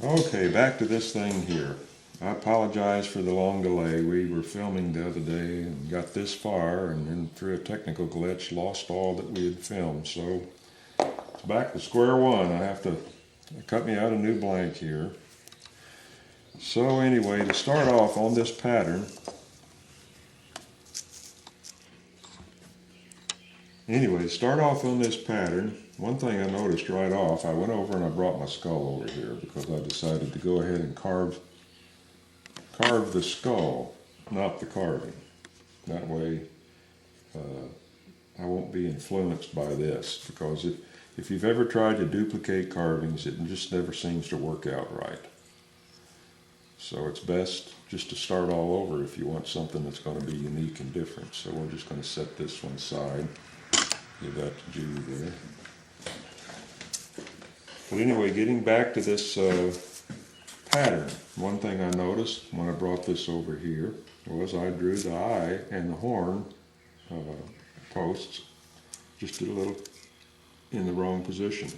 Okay, back to this thing here. I apologize for the long delay. We were filming the other day and got this far, and then through a technical glitch lost all that we had filmed. So it's back to square one. I have to cut me out a new blank here. So anyway, to start off on this pattern, one thing I noticed right off, I went over and I brought my skull over here because I decided to go ahead and carve the skull, not the carving. That way I won't be influenced by this, because if you've ever tried to duplicate carvings, it just never seems to work out right. So it's best just to start all over if you want something that's going to be unique and different. So we're just going to set this one aside. Give that to Judy there. But anyway, getting back to this pattern, one thing I noticed when I brought this over here was I drew the eye and the horn posts just a little in the wrong position.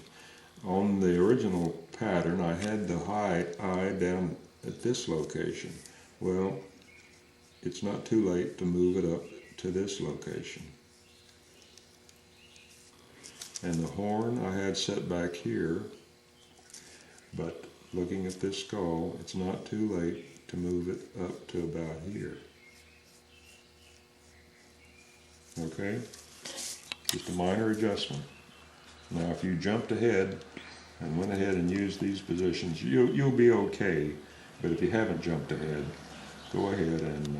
On the original pattern, I had the eye down at this location. Well, it's not too late to move it up to this location. And the horn I had set back here, but looking at this skull, it's not too late to move it up to about here. Okay? Just a minor adjustment. Now if you jumped ahead and went ahead and used these positions, you'll be okay. But if you haven't jumped ahead, go ahead and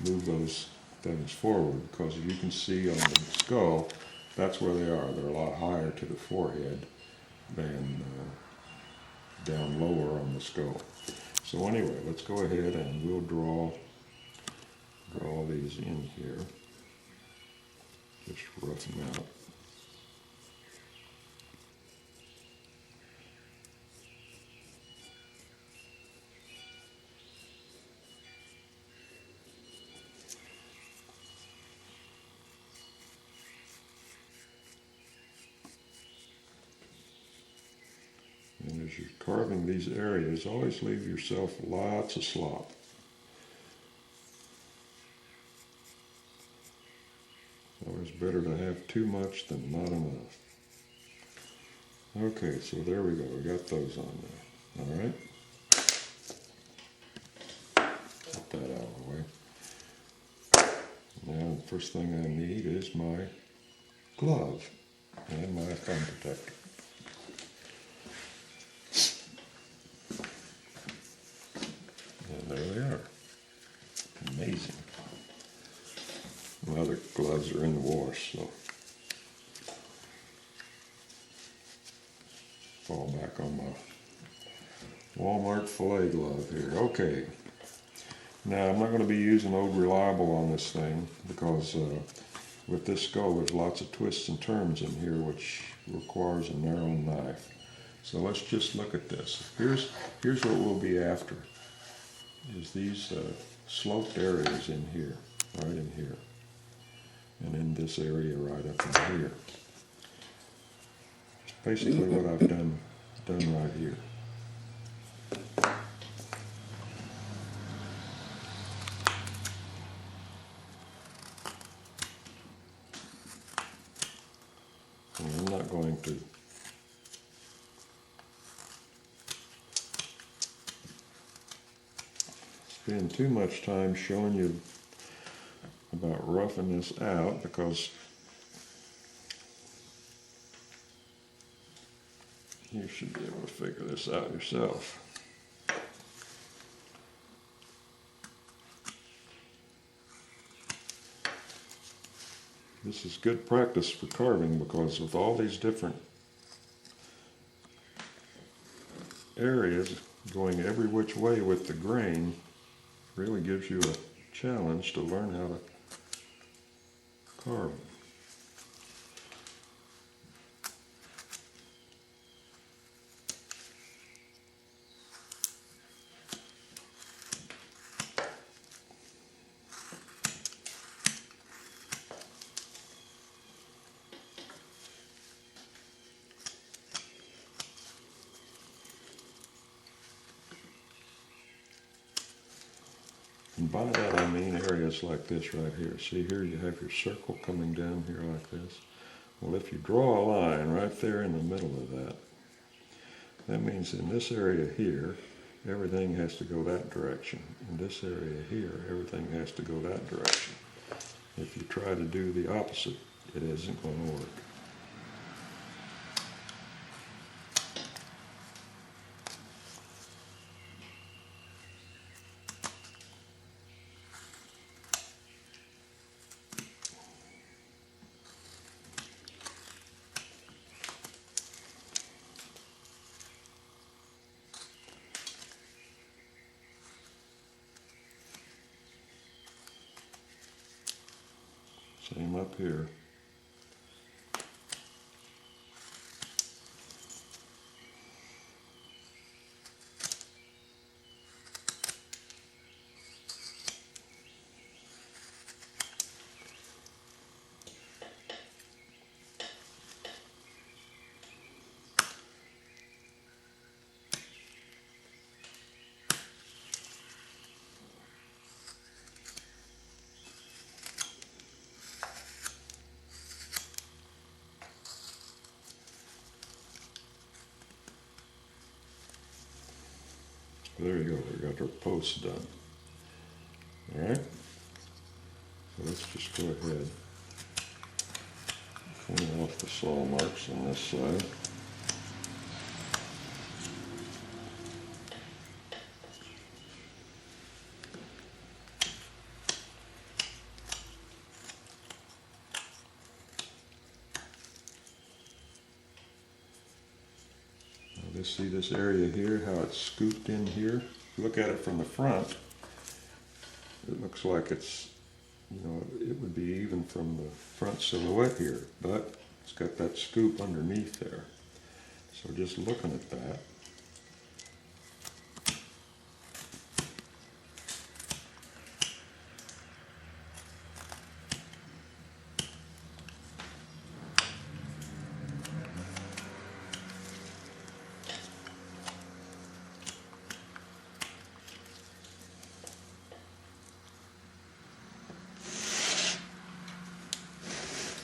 move those things forward, because as you can see on the skull, that's where they are. They're a lot higher to the forehead than down lower on the skull. So anyway, let's go ahead and we'll draw these in here. Just rough them out. And as you're carving these areas, always leave yourself lots of slop. It's always better to have too much than not enough. Okay, so there we go. We got those on there. All right. Get that out of the way. Now, the first thing I need is my glove and my thumb protector. And there they are. Amazing. My other gloves are in the wash, so fall back on my Walmart filet glove here. Okay. Now I'm not going to be using Old Reliable on this thing, because with this skull there's lots of twists and turns in here which requires a narrow knife. So let's just look at this. Here's what we'll be after, is these sloped areas in here, right in here, and in this area right up in here. Basically what I've done right here. And I'm not going to spend too much time showing you about roughing this out, because you should be able to figure this out yourself. This is good practice for carving, because with all these different areas going every which way with the grain, really gives you a challenge to learn how to carve. And by that I mean areas like this right here. See here you have your circle coming down here like this. Well, if you draw a line right there in the middle of that, that means in this area here, everything has to go that direction. In this area here, everything has to go that direction. If you try to do the opposite, it isn't going to work. Same up here. There you go, we got our posts done. Alright, so let's just go ahead, clean off the saw marks on this side. See this area here, how it's scooped in here? If you look at it from the front, it looks like it's, it would be even from the front silhouette here, but it's got that scoop underneath there. So just looking at that,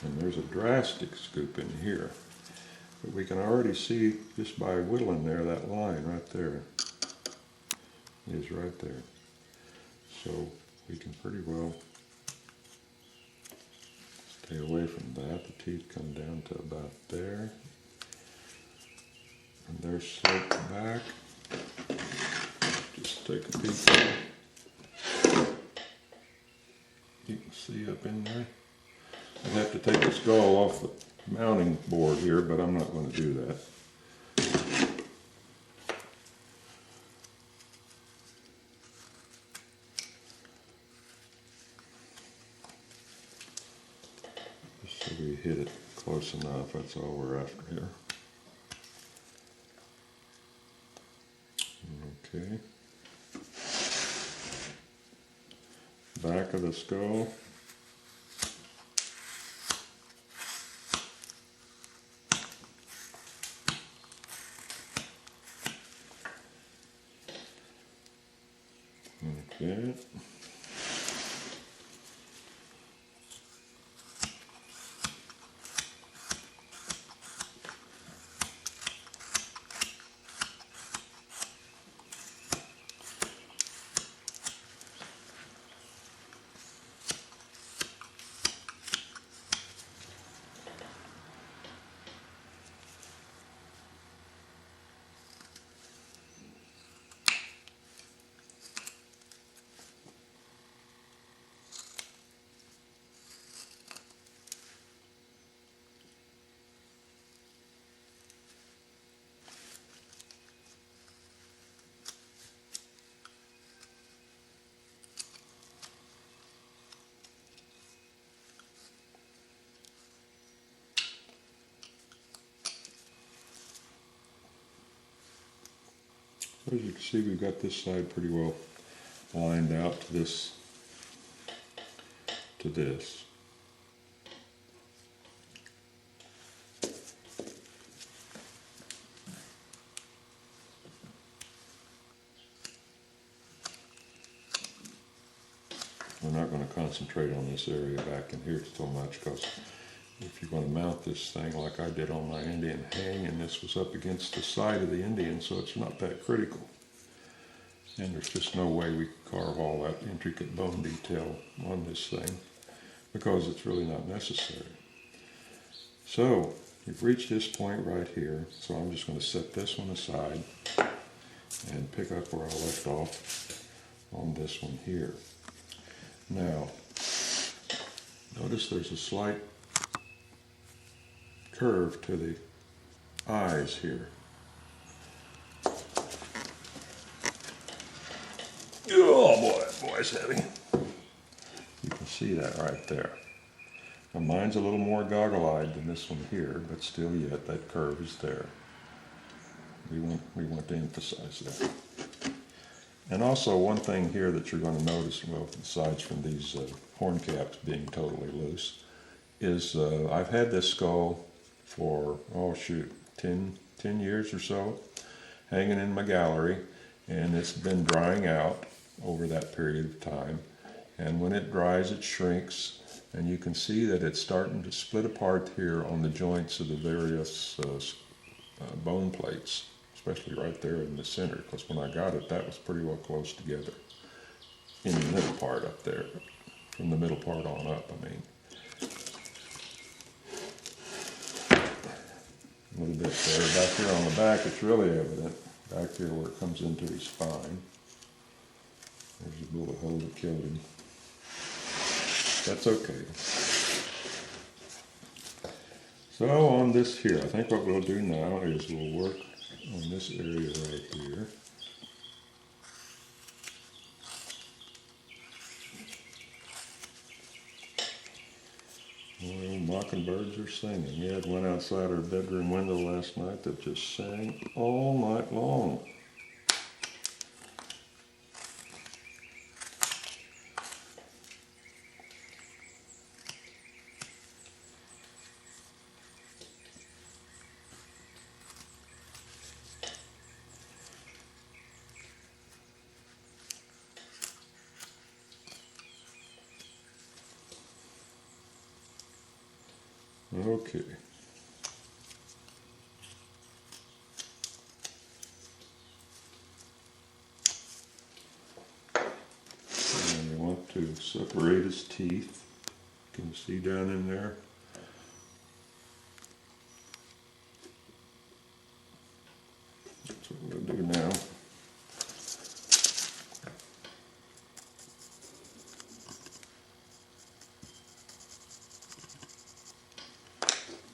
and there's a drastic scoop in here. But we can already see just by whittling there, that line right there is right there. So we can pretty well stay away from that. The teeth come down to about there. And they're sloped back. Just take a peek there. You can see up in there. I have to take the skull off the mounting board here, but I'm not going to do that. Just so we hit it close enough, that's all we're after here. Okay. Back of the skull. Okay. As you can see, we've got this side pretty well lined out to this. not going to concentrate on this area back in here so much, because if you're going to mount this thing like I did on my Indian hang, and this was up against the side of the Indian, so it's not that critical. And there's just no way we could carve all that intricate bone detail on this thing, because it's really not necessary. So we've reached this point right here, so I'm just going to set this one aside and pick up where I left off on this one here. Now, notice there's a slight curve to the eyes here. Oh boy, it's heavy. You can see that right there. Now mine's a little more goggle-eyed than this one here, but still yet that curve is there. We want to emphasize that. And also one thing here that you're going to notice, well, aside from these horn caps being totally loose, is I've had this skull for, 10 years or so, hanging in my gallery, and it's been drying out over that period of time. And when it dries, it shrinks, and you can see that it's starting to split apart here on the joints of the various bone plates, especially right there in the center, because when I got it, that was pretty well close together. In the middle part up there, from the middle part on up, I mean. A little bit there. Back here on the back, it's really evident. Back here where it comes into his spine. There's a bullet hole that killed him. That's okay. So on this here, I think what we'll do now is we'll work on this area right here. Well, mockingbirds are singing. We had one outside our bedroom window last night that just sang all night long. Okay. And you want to separate his teeth. You can see down in there. That's what we'll do now.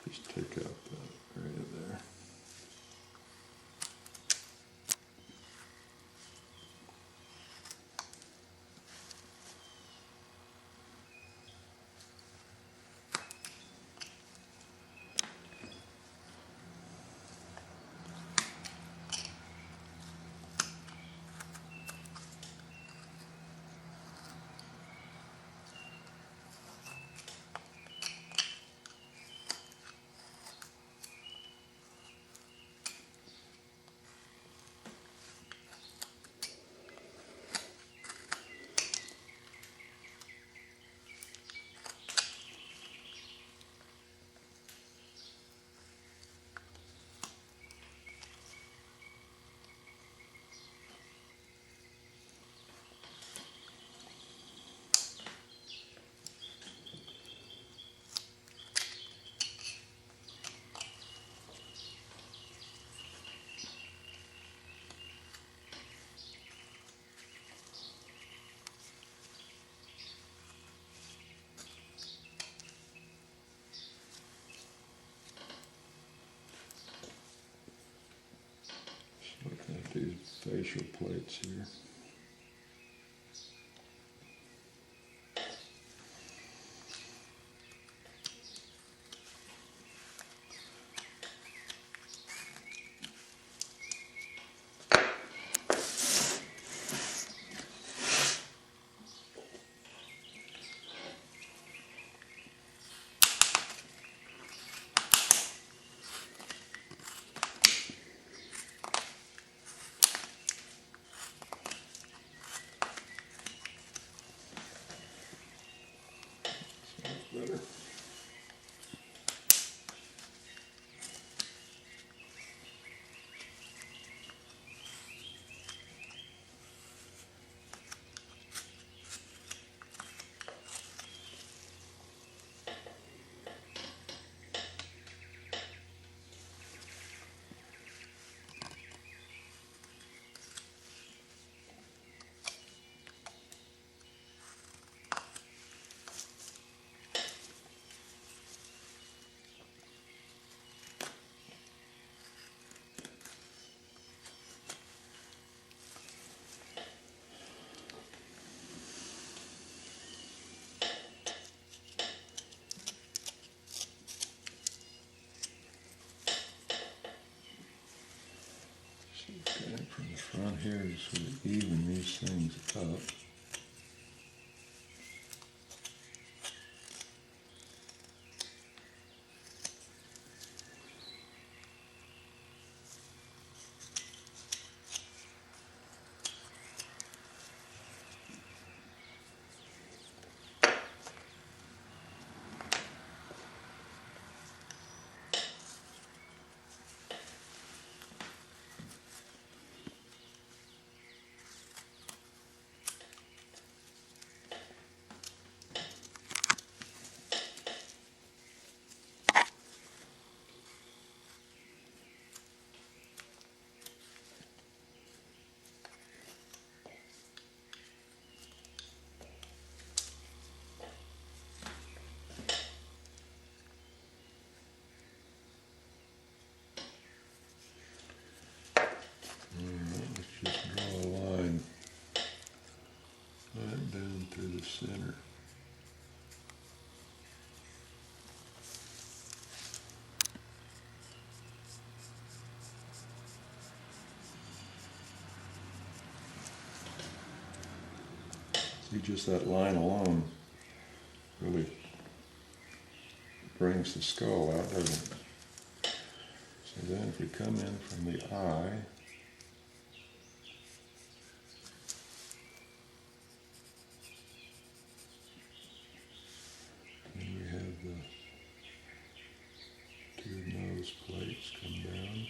Just take out that area there. Looking at these facial plates here. And from the front here, just sort of even these things up. Let's just draw a line right down through the center. See, just that line alone really brings the skull out, doesn't it? So then if we come in from the eye, then we have the two nose plates come down.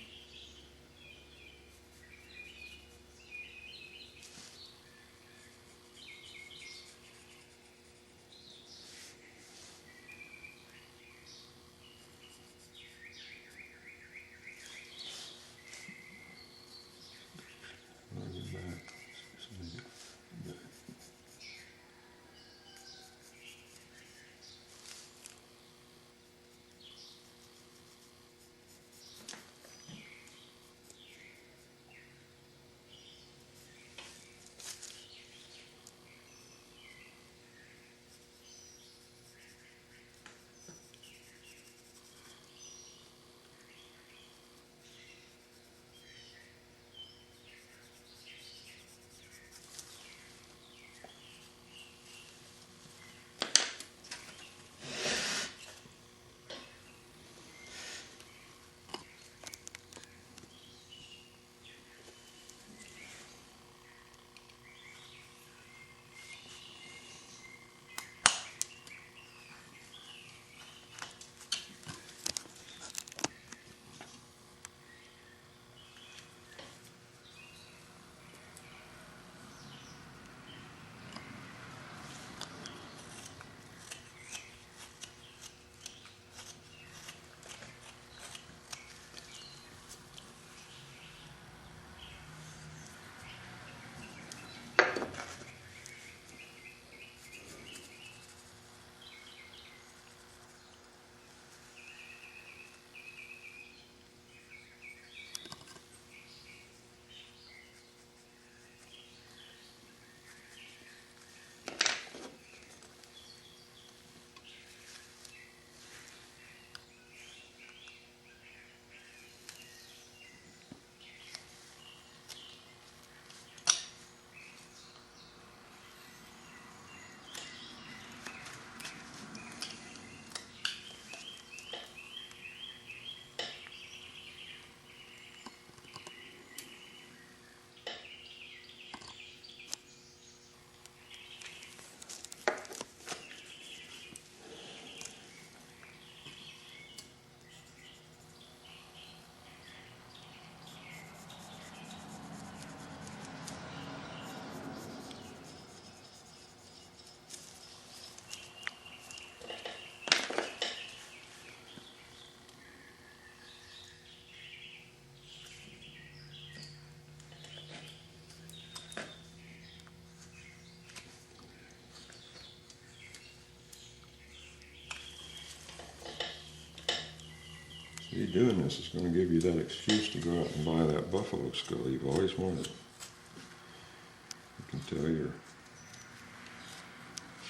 You doing this is going to give you that excuse to go out and buy that buffalo skull you've always wanted. You can tell your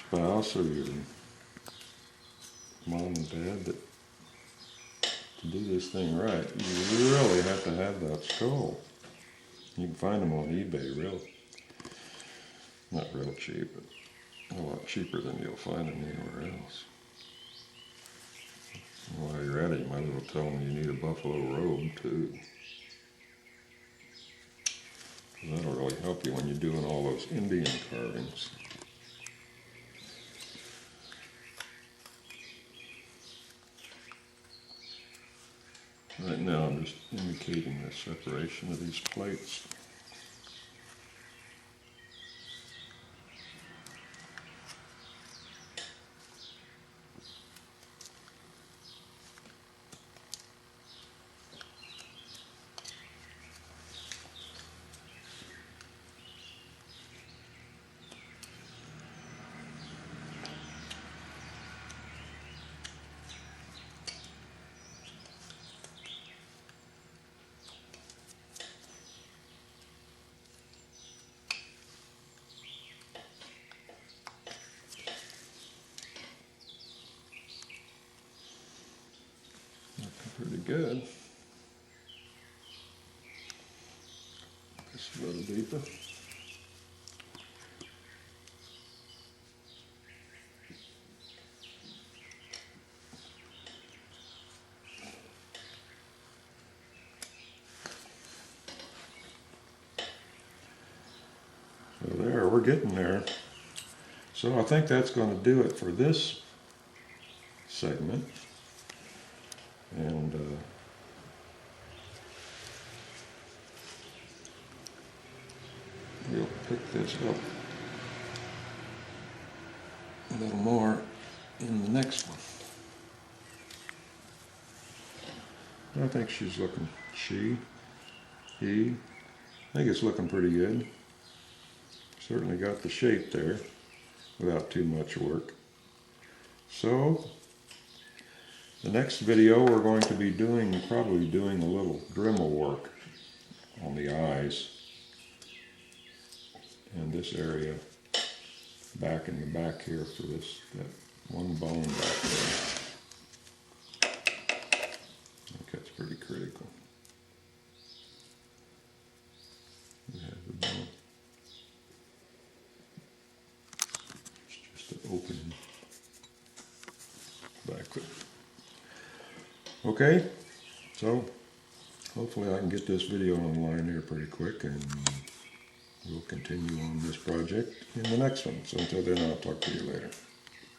spouse or your mom and dad that to do this thing right, you really have to have that skull. You can find them on eBay not real cheap, but a lot cheaper than you'll find them anywhere else. And while you're at it, you might as well tell them you need a buffalo robe too. That'll really help you when you're doing all those Indian carvings. Right now I'm just indicating the separation of these plates. Pretty good. Just a little deeper. So there, we're getting there. So I think that's going to do it for this segment. And we'll pick this up a little more in the next one. I think she's looking, he, I think it's looking pretty good. Certainly got the shape there without too much work. So the next video we're going to be probably doing a little Dremel work on the eyes and this area back in the back here for that one bone back there. I think that's pretty critical. We have the bone. It's just an open back there. Okay, so hopefully I can get this video online here pretty quick, and we'll continue on this project in the next one. So until then, I'll talk to you later.